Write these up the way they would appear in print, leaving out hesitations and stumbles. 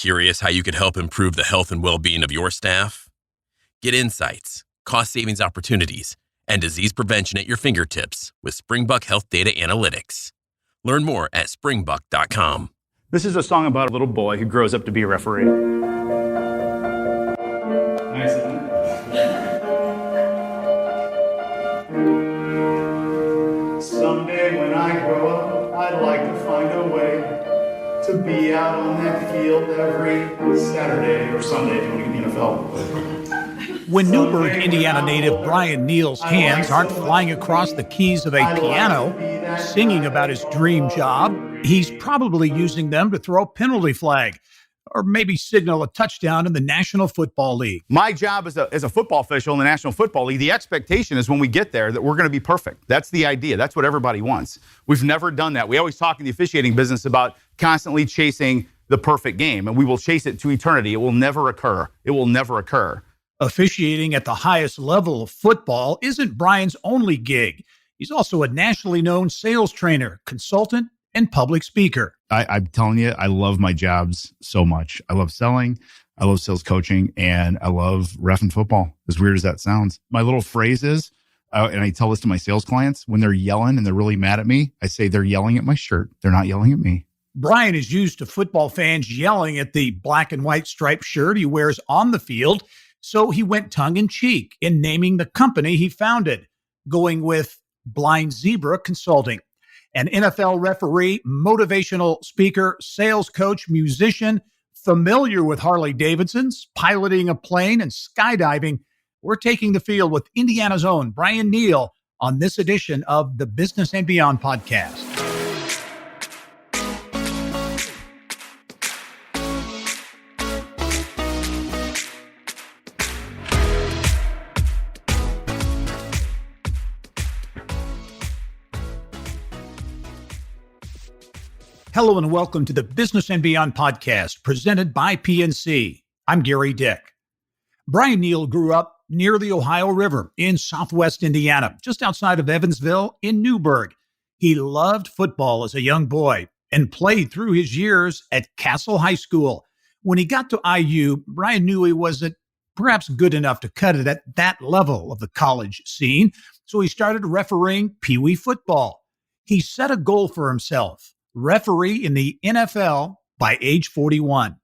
Curious how you could help improve the health and well-being of your staff? Get insights, cost savings opportunities, and disease prevention at your fingertips with Springbuck Health Data Analytics. Learn more at springbuck.com. This is a song about a little boy who grows up to be a referee. Nice, isn't it? Someday when I grow up, I'd like to find a way to be out on that field every Saturday or Sunday when we get in the NFL. When Newburgh, Indiana native Bryan Neale's hands aren't flying across the keys of a piano, singing about his dream job, he's probably using them to throw a penalty flag or maybe signal a touchdown in the National Football League. My job as a football official in the National Football League, the expectation is when we get there that we're going to be perfect. That's the idea. That's what everybody wants. We've never done that. We always talk in the officiating business about constantly chasing the perfect game, and we will chase it to eternity. It will never occur. It will never occur. Officiating at the highest level of football isn't Bryan's only gig. He's also a nationally known sales trainer, consultant, and public speaker. I'm telling you, I love my jobs so much. I love selling, I love sales coaching, and I love reffing football, as weird as that sounds. My little phrase is, and I tell this to my sales clients, when they're yelling and they're really mad at me, I say they're yelling at my shirt. They're not yelling at me. Bryan is used to football fans yelling at the black and white striped shirt he wears on the field, so he went tongue-in-cheek in naming the company he founded, going with Blind Zebra Consulting. An NFL referee, motivational speaker, sales coach, musician, familiar with Harley-Davidsons, piloting a plane, and skydiving, we're taking the field with Indiana's own Bryan Neale on this edition of the Business and Beyond podcast. Hello and welcome to the Business and Beyond podcast presented by PNC. I'm Gary Dick. Bryan Neale grew up near the Ohio River in southwest Indiana, just outside of Evansville in Newburgh. He loved football as a young boy and played through his years at Castle High School. When he got to IU, Bryan knew he wasn't perhaps good enough to cut it at that level of the college scene, so he started refereeing Pee Wee football. He set a goal for himself: referee in the NFL by age 41.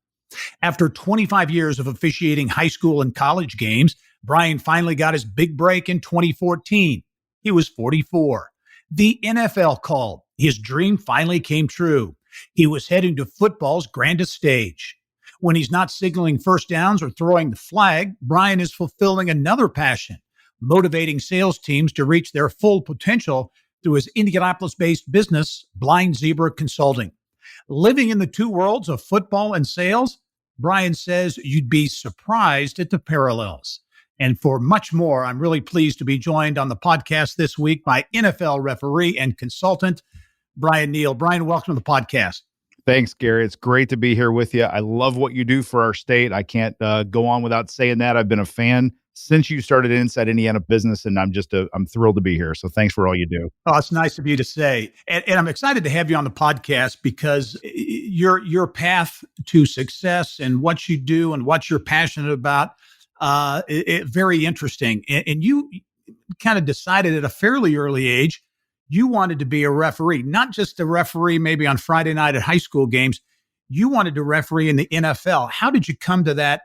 After 25 years of officiating high school and college games, Bryan finally got his big break in 2014. He was 44. The NFL called. His dream finally came true. He was heading to football's grandest stage. When he's not signaling first downs or throwing the flag, Bryan is fulfilling another passion, motivating sales teams to reach their full potential through his Indianapolis-based business, Blind Zebra Consulting. Living in the two worlds of football and sales, Bryan says you'd be surprised at the parallels. And for much more, I'm really pleased to be joined on the podcast this week by NFL referee and consultant, Bryan Neale. Bryan, welcome to the podcast. Thanks, Gary. It's great to be here with you. I love what you do for our state. I can't go on without saying that. I've been a fan since you started Inside Indiana Business, and I'm thrilled to be here. So thanks for all you do. Oh, it's nice of you to say. And I'm excited to have you on the podcast because your path to success and what you do and what you're passionate about, very interesting. And you kind of decided at a fairly early age, you wanted to be a referee, not just a referee maybe on Friday night at high school games. You wanted to referee in the NFL. How did you come to that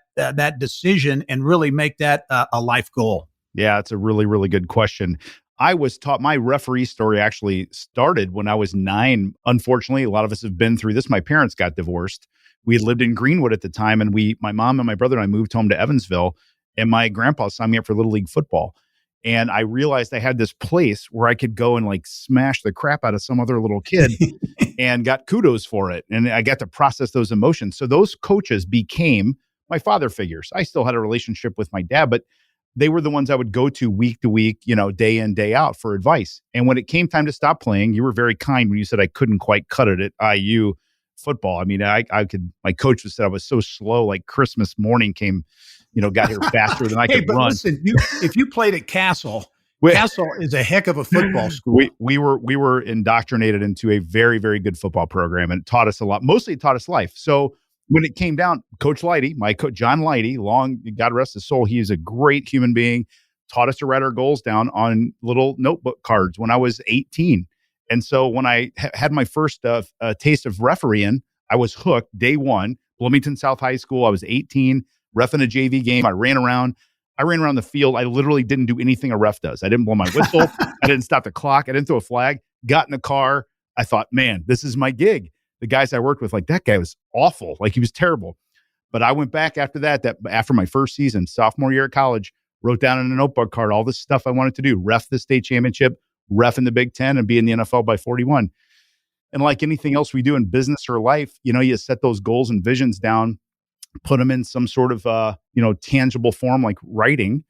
decision and really make that a life goal? Yeah, it's a really, really good question. I was taught, my referee story actually started when I was 9. Unfortunately, a lot of us have been through this. My parents got divorced. We had lived in Greenwood at the time, and my mom and my brother and I moved home to Evansville, and my grandpa signed me up for Little League football. And I realized I had this place where I could go and like smash the crap out of some other little kid and got kudos for it. And I got to process those emotions. So those coaches became my father figures. I still had a relationship with my dad, but they were the ones I would go to week, day in, day out for advice. And when it came time to stop playing, you were very kind when you said I couldn't quite cut it at IU football. I mean, I could, my coach said I was so slow, like Christmas morning came, got here faster than I could run. Listen, if you played at Castle is a heck of a football school. We were indoctrinated into a very, very good football program, and it taught us a lot. Mostly it taught us life. So when it came down, Coach Leidy, my coach, John Leidy, long, God rest his soul, he is a great human being, taught us to write our goals down on little notebook cards when I was 18. And so when I had my first taste of refereeing, I was hooked day one, Bloomington South High School. I was 18, reffing a JV game. I ran around the field. I literally didn't do anything a ref does. I didn't blow my whistle. I didn't stop the clock. I didn't throw a flag. Got in the car. I thought, man, this is my gig. The guys I worked with, like, that guy was awful. Like, he was terrible. But I went back after that after my first season, sophomore year at college, wrote down in a notebook card all the stuff I wanted to do, ref the state championship, ref in the Big Ten, and be in the NFL by 41. And like anything else we do in business or life, you set those goals and visions down, put them in some sort of, tangible form like writing,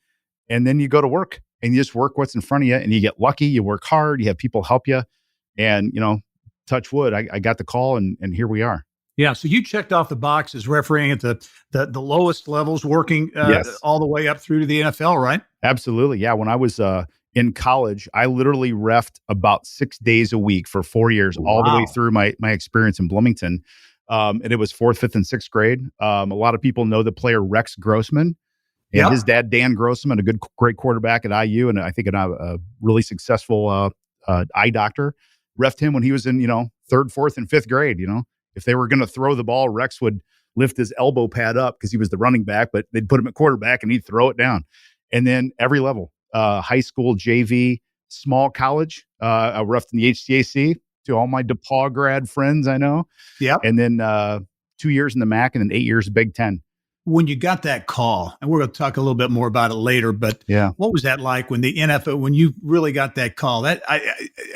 and then you go to work and you just work what's in front of you, and you get lucky, you work hard, you have people help you, and, touch wood, I got the call, and here we are. Yeah. So you checked off the boxes refereeing at the lowest levels, working Yes. all the way up through to the NFL, right? Absolutely. Yeah. When I was in college, I literally reffed about 6 days a week for 4 years, all the way through my experience in Bloomington. And it was 4th, 5th, and 6th grade. A lot of people know the player Rex Grossman, and his dad, Dan Grossman, a great quarterback at IU, and I think a really successful eye doctor. Reffed him when he was in, 3rd, 4th, and 5th grade. If they were going to throw the ball, Rex would lift his elbow pad up because he was the running back, but they'd put him at quarterback and he'd throw it down. And then every level, high school, JV, small college, I reffed in the HCAC to all my DePaul grad friends I know. Yeah. And then 2 years in the MAC, and then 8 years Big Ten. When you got that call, and we're going to talk a little bit more about it later, but Yeah. what was that like when the NFL, when you really got that call? It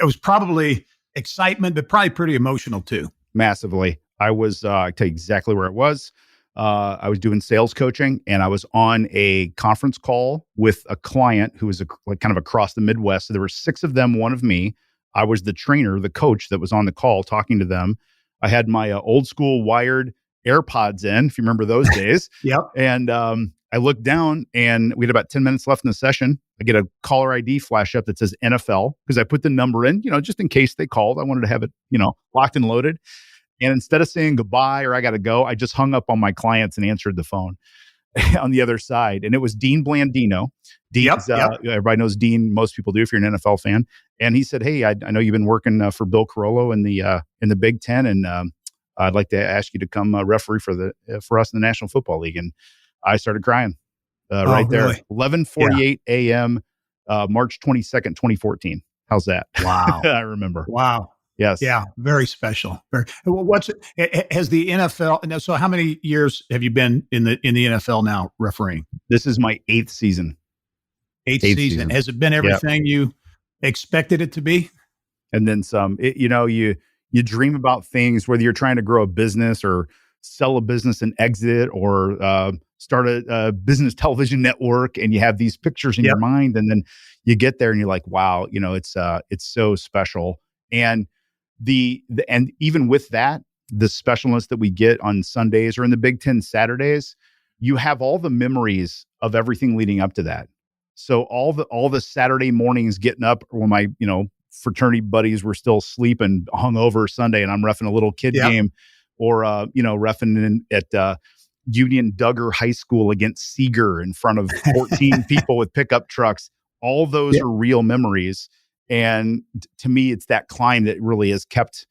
was probably excitement, but probably pretty emotional too. Massively. I was, I tell you exactly where it was. I was doing sales coaching, and I was on a conference call with a client who was kind of across the Midwest. So there were 6 of them, one of me. I was the trainer, the coach that was on the call talking to them. I had my old school wired AirPods in, if you remember those days. Yep. And I looked down, and we had about 10 minutes left in the session. I get a caller ID flash up that says NFL, because I put the number in, just in case they called. I wanted to have it, locked and loaded. And instead of saying goodbye or I got to go, I just hung up on my clients and answered the phone on the other side. And it was Dean Blandino. Dean's, everybody knows Dean. Most people do if you're an NFL fan. And he said, "Hey, I know you've been working for Bill Carollo in the Big Ten, and I'd like to ask you to come referee for us in the National Football League." And I started crying right there. Really? 11:48 a.m., March 22nd, 2014. How's that? Wow. I remember. Wow. Yes. Yeah. Very special. Has the NFL? So how many years have you been in the NFL now refereeing? This is my 8th season. Eighth season. Has it been everything you expected it to be? And then some. You dream about things, whether you're trying to grow a business or sell a business and exit, or start a business television network, and you have these pictures in your mind, and then you get there and you're like, wow, it's so special. And and even with that, the specialness that we get on Sundays or in the Big Ten Saturdays, you have all the memories of everything leading up to that. So all the Saturday mornings getting up when my, fraternity buddies were still sleeping hungover Sunday, and I'm reffing a little kid game, or, reffing at Union Duggar High School against Seeger in front of 14 people with pickup trucks. All those are real memories. And to me, it's that climb that really has keeps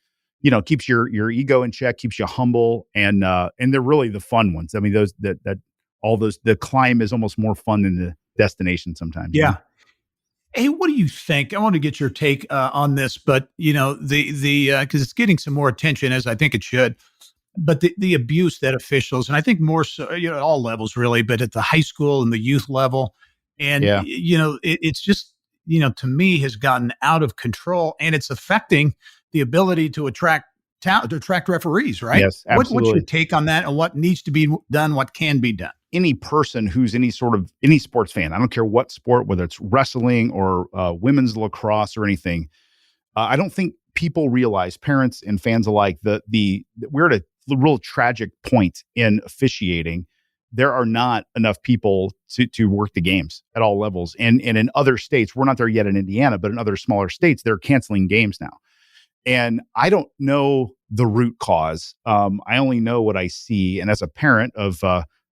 your ego in check, keeps you humble, and they're really the fun ones. I mean, the climb is almost more fun than the destination sometimes. Yeah. Hey, what do you think? I want to get your take on this, but because it's getting some more attention, as I think it should. But the abuse that officials, and I think more so, at all levels really, but at the high school and the youth level, and it's just, to me, has gotten out of control, and it's affecting the ability to attract referees, right? Yes, absolutely. What's your take on that, and what needs to be done, what can be done? Any person who's any sports fan, I don't care what sport, whether it's wrestling or women's lacrosse or anything, I don't think people realize, parents and fans alike, we're at a real tragic point in officiating. There are not enough people to work the games at all levels. And in other states, we're not there yet in Indiana, but in other smaller states, they're canceling games now. And I don't know the root cause. I only know what I see. And as a parent of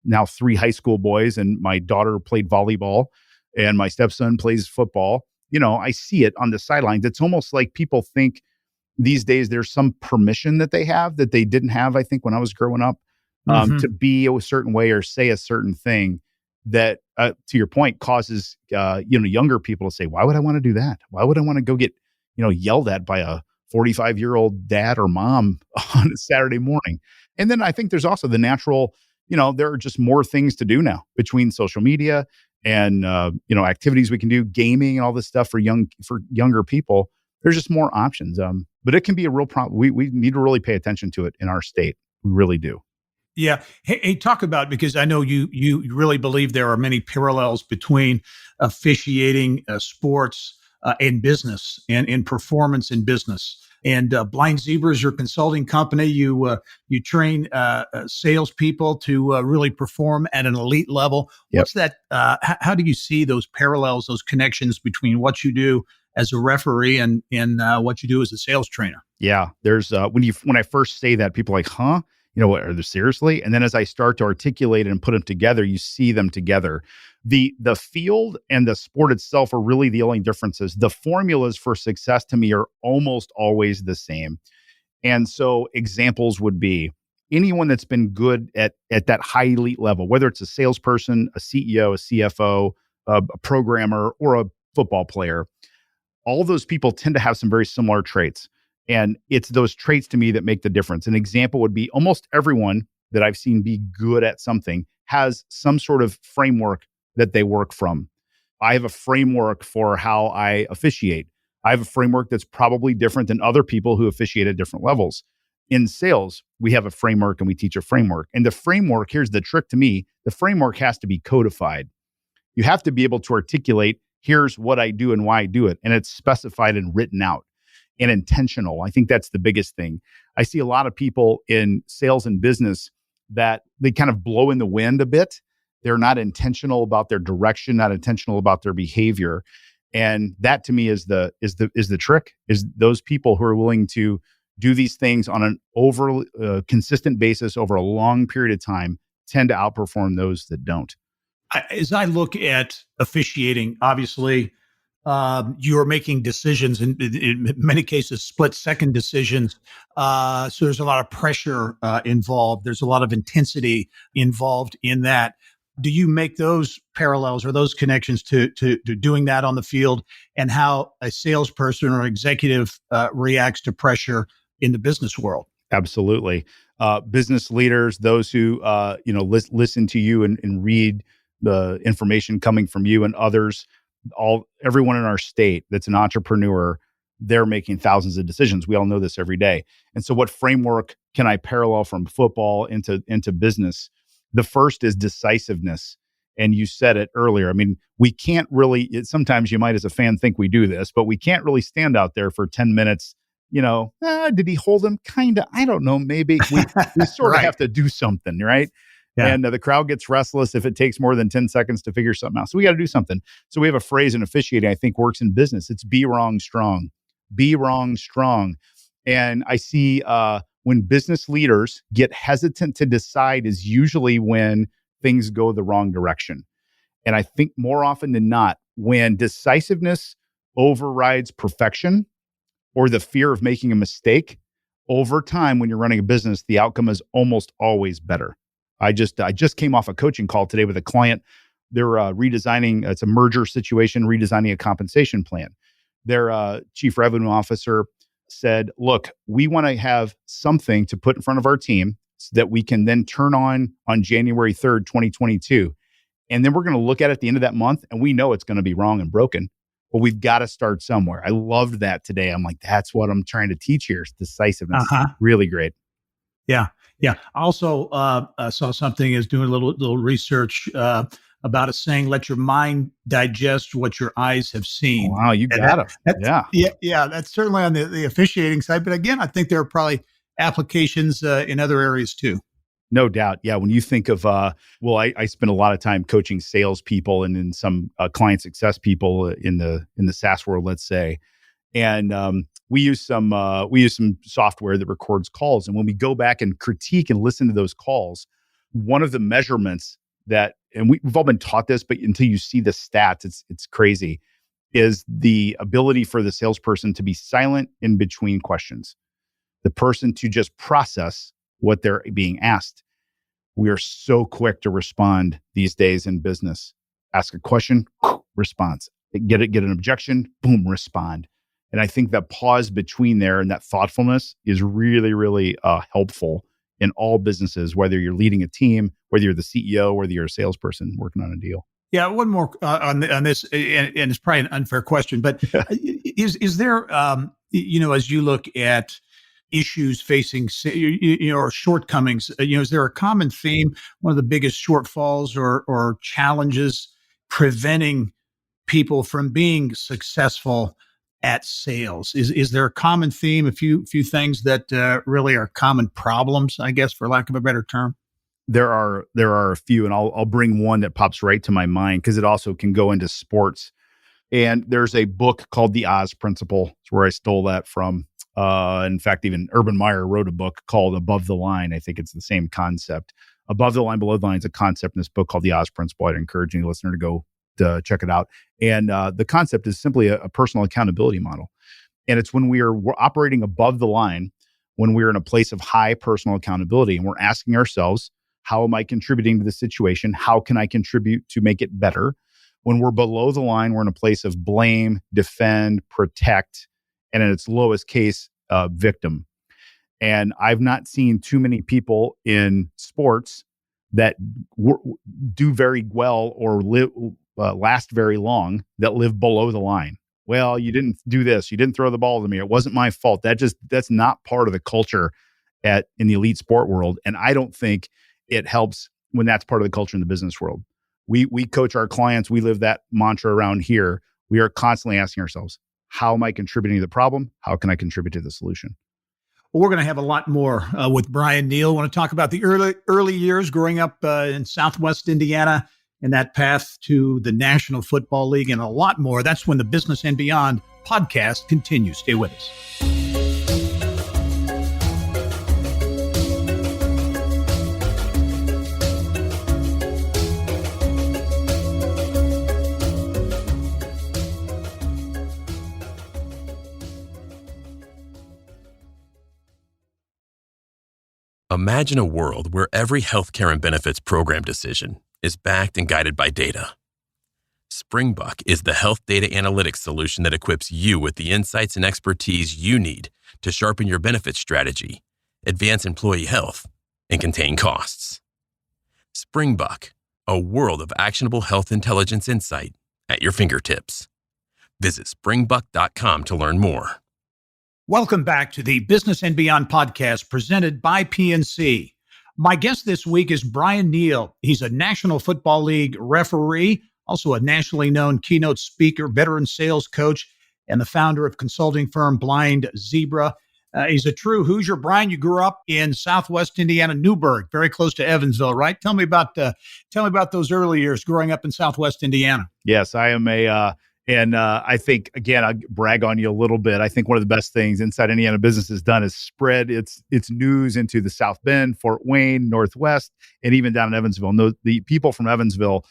now 3 high school boys, and my daughter played volleyball and my stepson plays football, I see it on the sidelines. It's almost like people think these days there's some permission that they have that they didn't have, I think, when I was growing up, to be a certain way or say a certain thing that, to your point, causes younger people to say, why would I want to do that? Why would I want to go get yelled at by a 45-year-old dad or mom on a Saturday morning? And then I think there's also the natural, there are just more things to do now between social media and activities we can do, gaming and all this stuff for younger people. There's just more options. But it can be a real problem. We need to really pay attention to it in our state. We really do. Yeah. Hey, talk about, because I know you really believe there are many parallels between officiating, sports, and business, and in performance in business. And Blind Zebra is your consulting company. You train salespeople to really perform at an elite level. Yep. What's that? How do you see those parallels, those connections between what you do as a referee and what you do as a sales trainer? Yeah, there's when I first say that, people are like, huh? What are they, seriously? And then as I start to articulate it and put them together, you see them together. The field and the sport itself are really the only differences. The formulas for success to me are almost always the same. And so examples would be anyone that's been good at that high elite level, whether it's a salesperson, a CEO, a CFO, a programmer, or a football player. All those people tend to have some very similar traits. And it's those traits to me that make the difference. An example would be almost everyone that I've seen be good at something has some sort of framework that they work from. I have a framework for how I officiate. I have a framework that's probably different than other people who officiate at different levels. In sales, we have a framework and we teach a framework. And the framework, here's the trick to me, the framework has to be codified. You have to be able to articulate, here's what I do and why I do it. And it's specified and written out and intentional. I think that's the biggest thing. I see a lot of people in sales and business that they kind of blow in the wind a bit. They're not intentional about their direction, not intentional about their behavior. And that to me is the trick, is those people who are willing to do these things on an consistent basis over a long period of time tend to outperform those that don't. As I look at officiating, obviously, you're making decisions, in many cases, split-second decisions. So there's a lot of pressure involved. There's a lot of intensity involved in that. Do you make those parallels or those connections to doing that on the field, and how a salesperson or executive reacts to pressure in the business world? Absolutely. Business leaders, those who listen to you and read the information coming from you and others, everyone in our state that's an entrepreneur, they're making thousands of decisions. We all know this every day. And so what framework can I parallel from football into business? The first is decisiveness. And you said it earlier. I mean, we can't really, sometimes you might as a fan think we do this, but we can't really stand out there for 10 minutes. Did he hold him? Kind of. I don't know. Maybe we sort of have to do something, right? Yeah. And the crowd gets restless if it takes more than 10 seconds to figure something out. So we got to do something. So we have a phrase in officiating I think works in business. It's be wrong, strong. Be wrong, strong. And I see when business leaders get hesitant to decide is usually when things go the wrong direction. And I think more often than not, when decisiveness overrides perfection or the fear of making a mistake, over time, when you're running a business, the outcome is almost always better. I just came off a coaching call today with a client. They're redesigning, it's a merger situation, redesigning a compensation plan. Their chief revenue officer said, look, we want to have something to put in front of our team so that we can then turn on January 3rd, 2022. And then we're going to look at it at the end of that month, and we know it's going to be wrong and broken, but we've got to start somewhere. I loved that today. I'm like, that's what I'm trying to teach here, is decisiveness. Really great. Yeah. Yeah. Also saw something as doing a little research about a saying, let your mind digest what your eyes have seen. Wow, you got it. Yeah. Yeah. That's certainly on the officiating side. But again, I think there are probably applications in other areas too. No doubt. Yeah. When you think of, I spend a lot of time coaching salespeople and in some client success people in the SaaS world, let's say. And we use some software that records calls, and when we go back and critique and listen to those calls, one of the measurements that, and we've all been taught this, but until you see the stats, it's crazy, is the ability for the salesperson to be silent in between questions, the person to just process what they're being asked. We are so quick to respond these days in business. Ask a question, response. Get an objection, boom, respond. And I think that pause between there and that thoughtfulness is really, really helpful in all businesses, whether you're leading a team, whether you're the CEO, whether you're a salesperson working on a deal. Yeah, one more on this, and it's probably an unfair question, but is there, as you look at issues facing, or shortcomings, is there a common theme? One of the biggest shortfalls or challenges preventing people from being successful at sales? Is there a common theme? A few things that really are common problems, I guess, for lack of a better term. There are a few, and I'll bring one that pops right to my mind because it also can go into sports. And there's a book called The Oz Principle. It's where I stole that from. In fact, even Urban Meyer wrote a book called Above the Line. I think it's the same concept. Above the Line, Below the Line is a concept in this book called The Oz Principle. I'd encourage any listener to go to check it out. And the concept is simply a personal accountability model. And it's when we're operating above the line, when we're in a place of high personal accountability, and we're asking ourselves, how am I contributing to the situation? How can I contribute to make it better? When we're below the line, we're in a place of blame, defend, protect, and in its lowest case, victim. And I've not seen too many people in sports that do very well or last very long that live below the line. Well, you didn't do this. You didn't throw the ball to me. It wasn't my fault. That's not part of the culture in the elite sport world. And I don't think it helps when that's part of the culture in the business world. We coach our clients. We live that mantra around here. We are constantly asking ourselves, how am I contributing to the problem? How can I contribute to the solution? Well, we're going to have a lot more with Bryan Neale. I want to talk about the early years growing up in Southwest Indiana and that path to the National Football League and a lot more. That's when the Business and Beyond podcast continues. Stay with us. Imagine a world where every healthcare and benefits program decision is backed and guided by data. Springbuck is the health data analytics solution that equips you with the insights and expertise you need to sharpen your benefits strategy, advance employee health, and contain costs. Springbuck, a world of actionable health intelligence insight at your fingertips. Visit springbuck.com to learn more. Welcome back to the Business and Beyond podcast presented by PNC. My guest this week is Bryan Neale. He's a National Football League referee, also a nationally known keynote speaker, veteran sales coach, and the founder of consulting firm Blind Zebra. He's a true Hoosier. Bryan, you grew up in Southwest Indiana, Newburgh, very close to Evansville, right? Tell me about those early years growing up in Southwest Indiana. Yes, I am And I think, again, I'll brag on you a little bit. I think one of the best things Inside Indiana Business has done is spread its news into the South Bend, Fort Wayne, Northwest, and even down in Evansville. And the people from Evansville,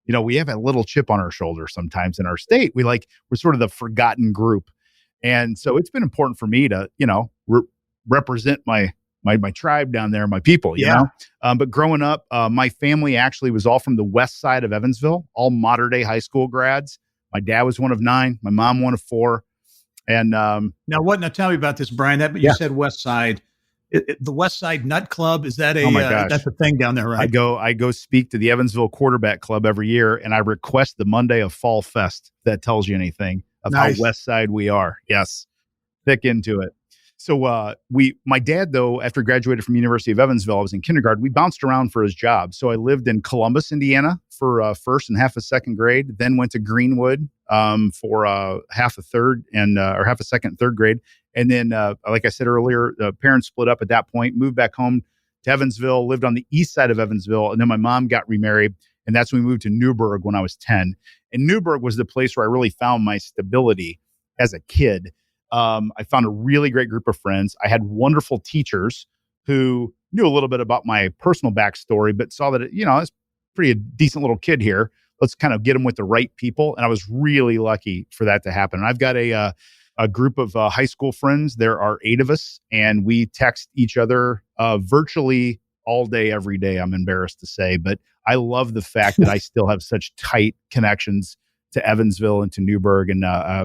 we have a little chip on our shoulder sometimes in our state. We're sort of the forgotten group. And so it's been important for me to, represent my tribe down there, my people, you know? But growing up, my family actually was all from the west side of Evansville, all modern day high school grads. My dad was one of 9. My mom one of 4. And now tell me about this, Bryan. You said West Side. The West Side Nut Club, is that that's a thing down there, right? I go speak to the Evansville Quarterback Club every year, and I request the Monday of Fall Fest. If that tells you anything of how West Side we are. Yes, thick into it. So my dad, though, after graduated from University of Evansville, I was in kindergarten. We bounced around for his job. So I lived in Columbus, Indiana for first and half of second grade, then went to Greenwood for half a third and or half a second, third grade. And then, like I said earlier, parents split up at that point, moved back home to Evansville, lived on the east side of Evansville. And then my mom got remarried. And that's when we moved to Newburgh when I was 10. And Newburgh was the place where I really found my stability as a kid. I found a really great group of friends. I had wonderful teachers who knew a little bit about my personal backstory, but saw that, I was pretty a decent little kid here. Let's kind of get them with the right people. And I was really lucky for that to happen. And I've got a group of high school friends. There are 8 of us, and we text each other virtually all day, every day. I'm embarrassed to say, but I love the fact that I still have such tight connections to Evansville and to Newburgh. And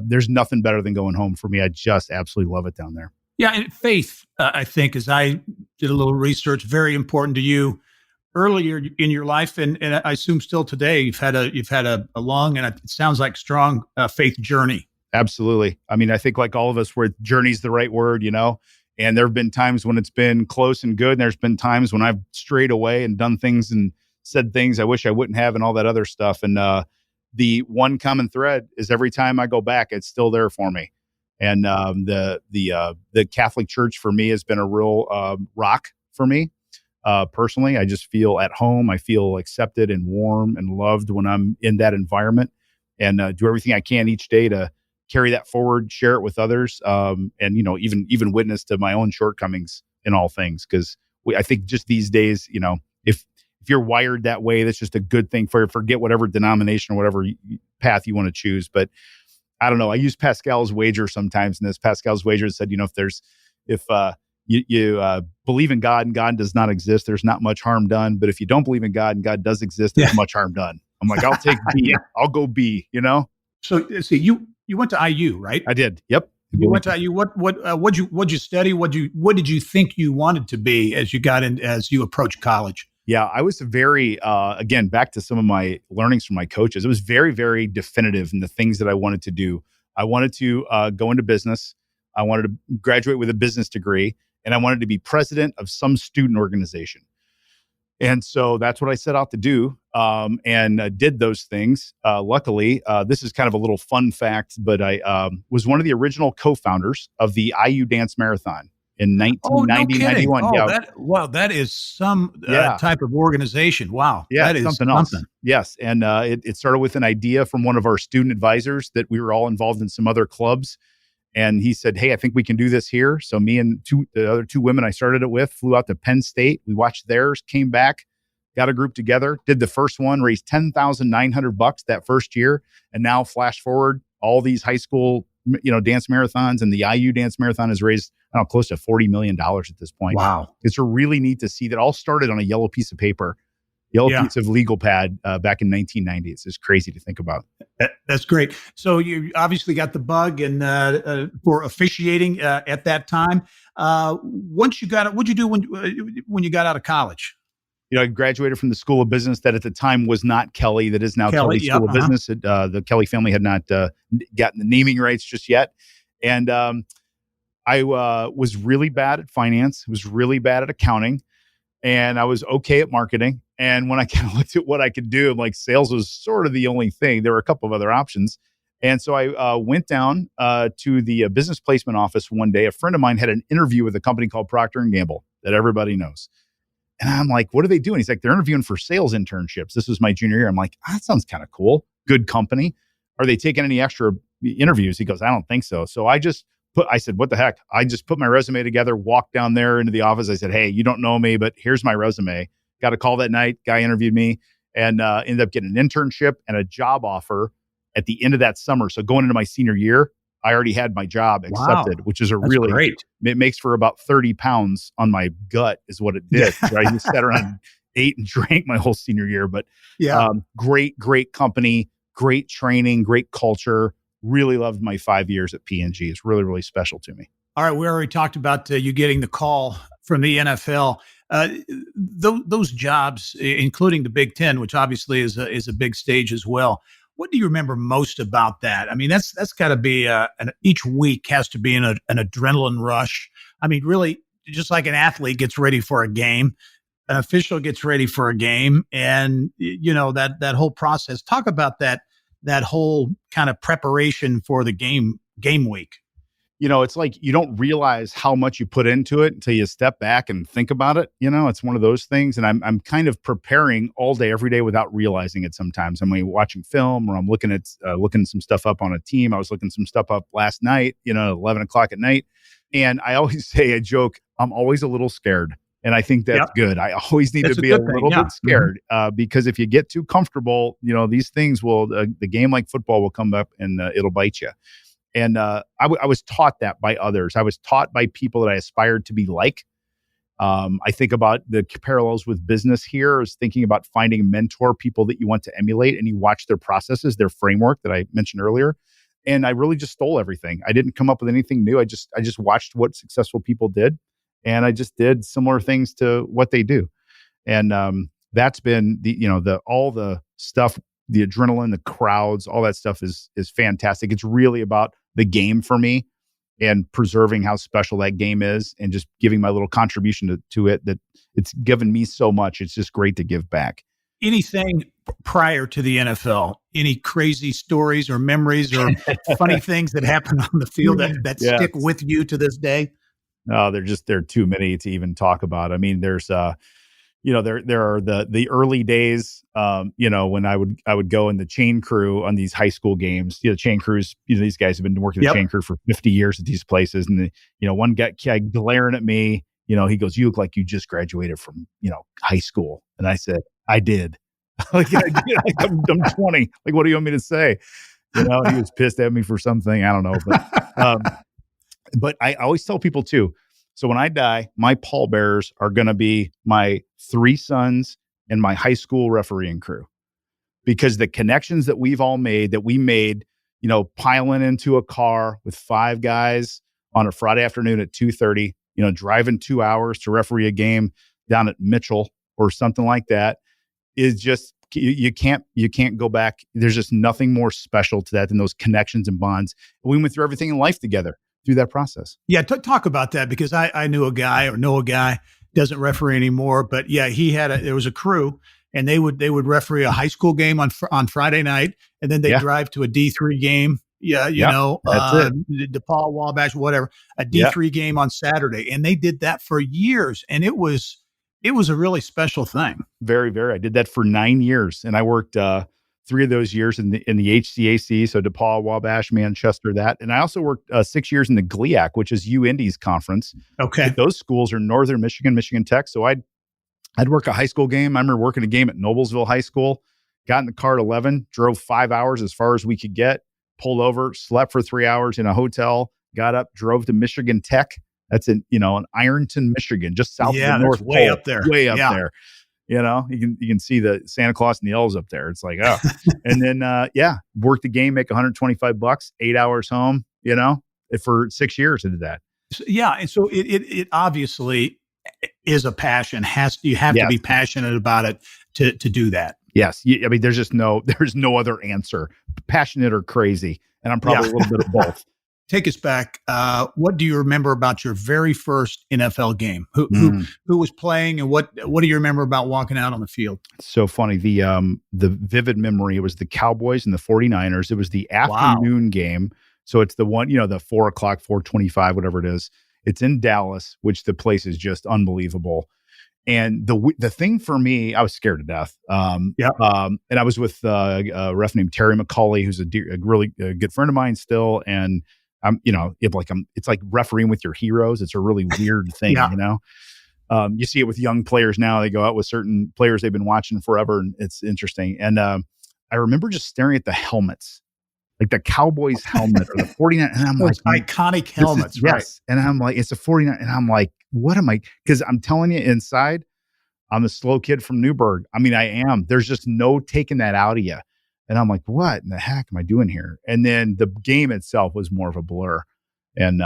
there's nothing better than going home for me. I just absolutely love it down there. Yeah, and faith, I think, as I did a little research, very important to you earlier in your life, and I assume still today. You've had a long and it sounds like strong faith journey. Absolutely. I mean, I think like all of us, where journey's the right word, and there have been times when it's been close and good. And there's been times when I've strayed away and done things and said things I wish I wouldn't have and all that other stuff. And the one common thread is every time I go back, it's still there for me. And the Catholic Church for me has been a real rock for me. Personally, I just feel at home. I feel accepted and warm and loved when I'm in that environment, and do everything I can each day to carry that forward, share it with others, and even witness to my own shortcomings in all things. Because I think just these days, if you're wired that way, that's just a good thing for you. Forget whatever denomination or whatever path you want to choose. But I don't know. I use Pascal's wager sometimes, and this Pascal's wager said, if you believe in God and God does not exist, there's not much harm done. But if you don't believe in God and God does exist, there's much harm done. I'm like, I'll take B. I'll go B. So let's see, you went to IU, right? I did. Yep. You went to IU. What'd you study? What did you think you wanted to be as you approached college? Yeah, I was very, again, back to some of my learnings from my coaches. It was very, very definitive in the things that I wanted to do. I wanted to go into business. I wanted to graduate with a business degree, and I wanted to be president of some student organization. And so that's what I set out to do, and did those things. Luckily, this is kind of a little fun fact, but I was one of the original co-founders of the IU Dance Marathon in 1990-91. Oh, yeah. That is some type of organization. Wow. Yeah, that is something else. Yes. And it started with an idea from one of our student advisors that we were all involved in some other clubs. And he said, hey, I think we can do this here. So me and the other 2 women I started it with flew out to Penn State. We watched theirs, came back, got a group together, did the first one, raised $10,900 that first year. And now flash forward, all these high school dance marathons, and the IU Dance Marathon has raised, close to $40 million at this point. Wow. It's really neat to see that all started on a yellow piece of paper, piece of legal pad back in 1990. It's just crazy to think about. That's great. So you obviously got the bug and for officiating at that time. Once you got it, what'd you do when you got out of college? I graduated from the School of Business that at the time was not Kelly, that is now Kelly School of Business. The Kelly family had not gotten the naming rights just yet. And I was really bad at finance, was really bad at accounting, and I was okay at marketing. And when I kind of looked at what I could do, I'm like, sales was sort of the only thing. There were a couple of other options. And so I went down to the business placement office one day. A friend of mine had an interview with a company called Procter & Gamble that everybody knows. And I'm like, what are they doing? He's like, they're interviewing for sales internships. This was my junior year. I'm like, that sounds kind of cool. Good company. Are they taking any extra interviews? He goes, I don't think so. So I said, what the heck? I just put my resume together, walked down there into the office. I said, hey, you don't know me, but here's my resume. Got a call that night. Guy interviewed me and ended up getting an internship and a job offer at the end of that summer. So going into my senior year, I already had my job accepted, which is That's great. It makes for about 30 pounds on my gut is what it did. Right? I just sat around, ate and drank my whole senior year, but great company, great training, great culture. Really loved my 5 years at P&G. It's really, really special to me. All right. We already talked about you getting the call from the NFL. Those jobs, including the Big Ten, which obviously is a big stage as well. What do you remember most about that? I mean, that's got to be each week has to be an adrenaline rush. I mean, really, just like an athlete gets ready for a game, an official gets ready for a game, and that whole process. Talk about that whole kind of preparation for the game week. it's like you don't realize how much you put into it until you step back and think about it. It's one of those things. And I'm kind of preparing all day, every day without realizing it sometimes. I'm watching film or I'm looking some stuff up on a team. I was looking some stuff up last night, 11 o'clock at night. And I always say a joke, I'm always a little scared. And I think that's good. I always need to be a little bit scared because if you get too comfortable, these things the game like football will come up and it'll bite you. And I was taught that by others. I was taught by people that I aspired to be like. I think about the parallels with business here is thinking about finding a mentor, people that you want to emulate, and you watch their processes, their framework that I mentioned earlier. And I really just stole everything. I didn't come up with anything new. I just watched what successful people did. And I just did similar things to what they do. And that's been all the stuff, the adrenaline, the crowds, all that stuff is fantastic. It's really about the game for me and preserving how special that game is and just giving my little contribution to it, that it's given me so much. It's just great to give back. Anything prior to the NFL, any crazy stories or memories or funny things that happen on the field that stick with you to this day? No, there are too many to even talk about. I mean, there's there are the early days, when I would go in the chain crew on these high school games. Chain crews, these guys have been working the chain crew for 50 years at these places. And one guy glaring at me, he goes, "You look like you just graduated from, high school." And I said, "I did." Like, I'm 20. Like, what do you want me to say? He was pissed at me for something. I don't know. But I always tell people too, so when I die, my pallbearers are going to be my 3 sons and my high school refereeing crew, because the connections that we made, piling into a car with 5 guys on a Friday afternoon at 2:30, driving 2 hours to referee a game down at Mitchell or something like that, is just, you can't go back. There's just nothing more special to that than those connections and bonds. We went through everything in life together through that process. Yeah, talk about that, because I knew a guy, or know a guy, doesn't referee anymore, but yeah, there was a crew, and they would referee a high school game on Friday night, and then they drive to a D3 game. Yeah, DePaul, Wabash, whatever, a D3 game on Saturday, and they did that for years, and it was a really special thing. Very, very. I did that for 9 years, and I worked 3 of those years in the HCAC, so DePaul, Wabash, Manchester, that. And I also worked 6 years in the GLIAC, which is UIndy's conference. Okay. Those schools are Northern Michigan, Michigan Tech. So I'd work a high school game. I remember working a game at Noblesville High School, got in the car at 11, drove 5 hours as far as we could get, pulled over, slept for 3 hours in a hotel, got up, drove to Michigan Tech. That's in Ironton, Michigan, just south of the North Pole. Way up there. Way up there. You can see the Santa Claus and the elves up there. It's like, oh, and then, work the game, make $125, 8 hours home, for 6 years I did that. Yeah. And so it obviously is a passion. You have to be passionate about it to do that. Yes. I mean, there's no other answer, passionate or crazy. And I'm probably a little bit of both. Take us back. What do you remember about your very first NFL game? Who was playing, and what do you remember about walking out on the field? It's so funny. The vivid memory, it was the Cowboys and the 49ers. It was the afternoon game. So it's the one, the 4 o'clock, 4:25, whatever it is. It's in Dallas, which the place is just unbelievable. And the thing for me, I was scared to death. And I was with a ref named Terry McCauley, who's a really good friend of mine still. And it's like refereeing with your heroes. It's a really weird thing, You see it with young players now. They go out with certain players they've been watching forever, and it's interesting. And I remember just staring at the helmets, like the Cowboys helmet or the 49. And I'm like, iconic helmets, right? Yes. And I'm like, it's a 49. And I'm like, what am I? Because I'm telling you, inside, I'm a slow kid from Newburgh. I mean, I am. There's just no taking that out of you. And I'm like, what in the heck am I doing here? And then the game itself was more of a blur. And,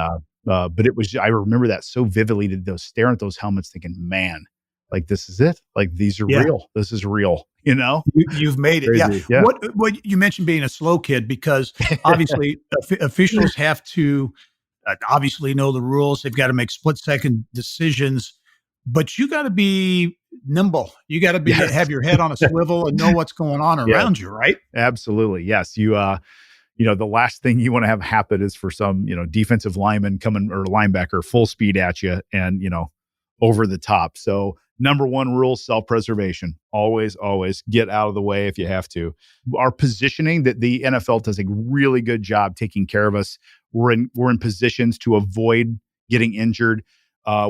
but it was, I remember that so vividly, staring at those helmets thinking, man, like, this is it. Like, these are real. This is real, You've made it. Yeah. What you mentioned being a slow kid, because obviously officials have to obviously know the rules. They've got to make split-second decisions, but you got to be nimble. You got to have your head on a swivel and know what's going on around you, right? Absolutely. Yes. You the last thing you want to have happen is for some, defensive lineman coming or linebacker full speed at you and, over the top. So number one rule, self-preservation. Always, always get out of the way if you have to. Our positioning, that the NFL does a really good job taking care of us. We're in positions to avoid getting injured.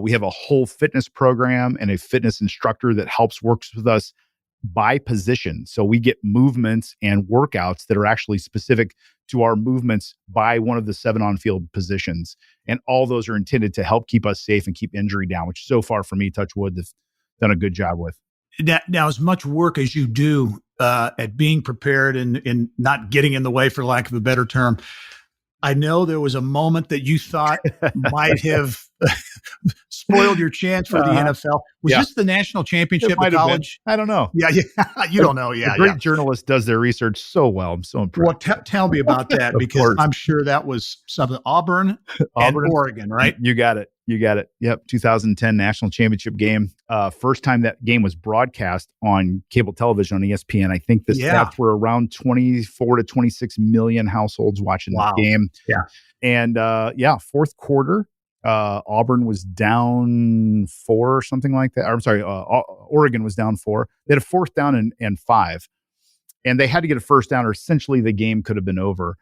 We have a whole fitness program and a fitness instructor that works with us by position. So we get movements and workouts that are actually specific to our movements by one of the 7 on-field positions. And all those are intended to help keep us safe and keep injury down, which so far for me, touch wood, have done a good job with. Now, as much work as you do at being prepared and not getting in the way, for lack of a better term, I know there was a moment that you thought might have spoiled your chance for the NFL. Was this the national championship at college? I don't know. Yeah. You don't know. Yeah. A great journalist does their research so well. I'm so impressed. Well, tell me about that, because I'm sure that was something. Auburn and Oregon, right? You got it. Yep. 2010 national championship game. First time that game was broadcast on cable television on ESPN. I think the stats were around 24 to 26 million households watching the game. Yeah. And fourth quarter, Auburn was down 4 or something like that. Or, I'm sorry, Oregon was down 4. They had a 4th down and 5. And they had to get a first down, or essentially the game could have been over.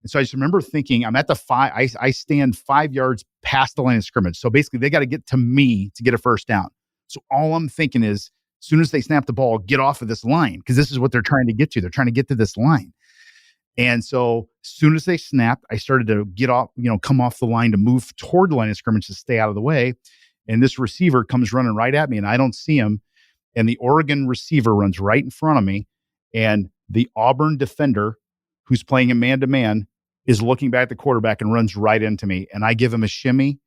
And so I just remember thinking, I'm at the 5. I stand 5 yards past the line of scrimmage. So basically, they got to get to me to get a first down. So all I'm thinking is, as soon as they snap the ball, get off of this line, because this is what they're trying to get to. They're trying to get to this line. And so as soon as they snapped, I started to get off, come off the line to move toward the line of scrimmage to stay out of the way. And this receiver comes running right at me, and I don't see him. And the Oregon receiver runs right in front of me. And the Auburn defender, who's playing him man-to-man, is looking back at the quarterback and runs right into me. And I give him a shimmy,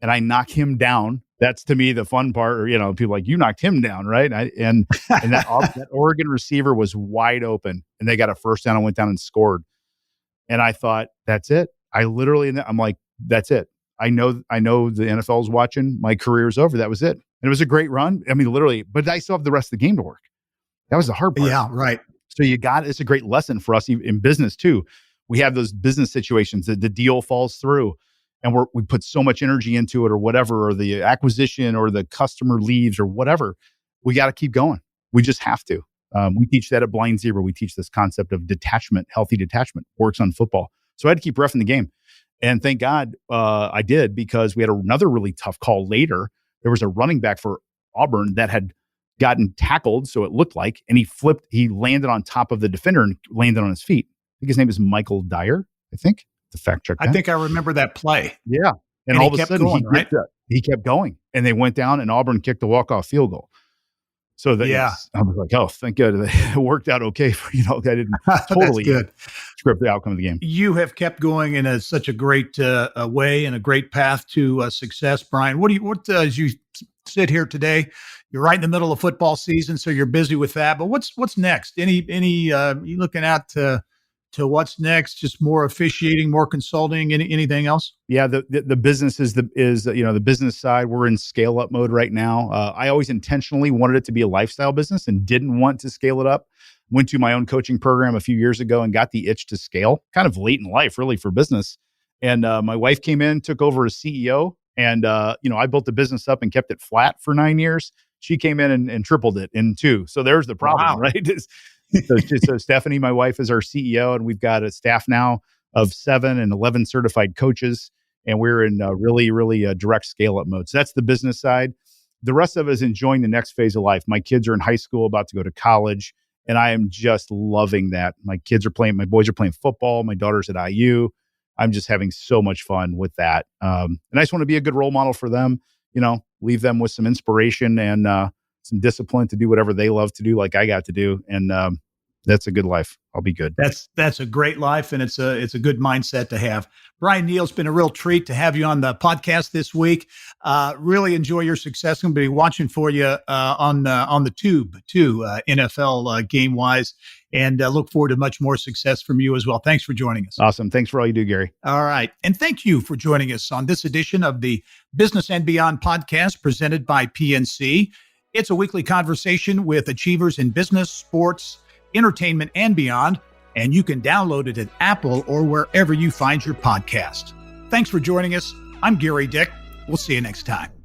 and I knock him down. That's, to me, the fun part. Or, people like, you knocked him down, right? And that Oregon receiver was wide open, and they got a first down and went down and scored. And I thought, that's it. I'm like, that's it. I know the NFL's watching. My career's over. That was it. And it was a great run. I mean, literally, but I still have the rest of the game to work. That was the hard part. Yeah, right. So it's a great lesson for us in business too. We have those business situations that the deal falls through, and we put so much energy into it, or whatever, or the acquisition, or the customer leaves, or whatever. We got to keep going. We just have to. We teach that at Blind Zebra. We teach this concept of detachment, healthy detachment, works on football. So I had to keep reffing the game. And thank God I did, because we had another really tough call later. There was a running back for Auburn that had gotten tackled, so it looked like, and he landed on top of the defender and landed on his feet. I think his name is Michael Dyer, I think. The fact check. I think I remember that play. Yeah. And all of a sudden, he kept going, and they went down, and Auburn kicked a walk-off field goal. So I was like, oh, thank God it worked out okay. I didn't totally script the outcome of the game. You have kept going in such a great way and a great path to success, Bryan. What as you sit here today, you're right in the middle of football season, so you're busy with that. But what's next? Any you looking out to what's next? Just more officiating, more consulting, anything else? Yeah, the business is the business side. We're in scale up mode right now. I always intentionally wanted it to be a lifestyle business and didn't want to scale it up. Went to my own coaching program a few years ago and got the itch to scale, kind of late in life, really, for business. And my wife came in, took over as CEO, and I built the business up and kept it flat for 9 years. She came in and tripled it in 2. So there's the problem, right? So Stephanie, my wife, is our CEO, and we've got a staff now of 7 and 11 certified coaches, and we're in really direct scale-up mode. So that's the business side. The rest of it is enjoying the next phase of life. My kids are in high school, about to go to college, and I am just loving that. My boys are playing football. My daughter's at IU. I'm just having so much fun with that. And I just want to be a good role model for them, leave them with some inspiration and some discipline to do whatever they love to do, like I got to do. And that's a good life. I'll be good. That's a great life, and it's a good mindset to have. Bryan Neale, it's been a real treat to have you on the podcast this week. Really enjoy your success. I'm going to be watching for you on the tube too, NFL game wise, and look forward to much more success from you as well. Thanks for joining us. Awesome. Thanks for all you do, Gary. All right, and thank you for joining us on this edition of the Business and Beyond podcast presented by PNC. It's a weekly conversation with achievers in business, sports, entertainment, and beyond. and you can download it at Apple or wherever you find your podcast. Thanks for joining us. I'm Gary Dick. We'll see you next time.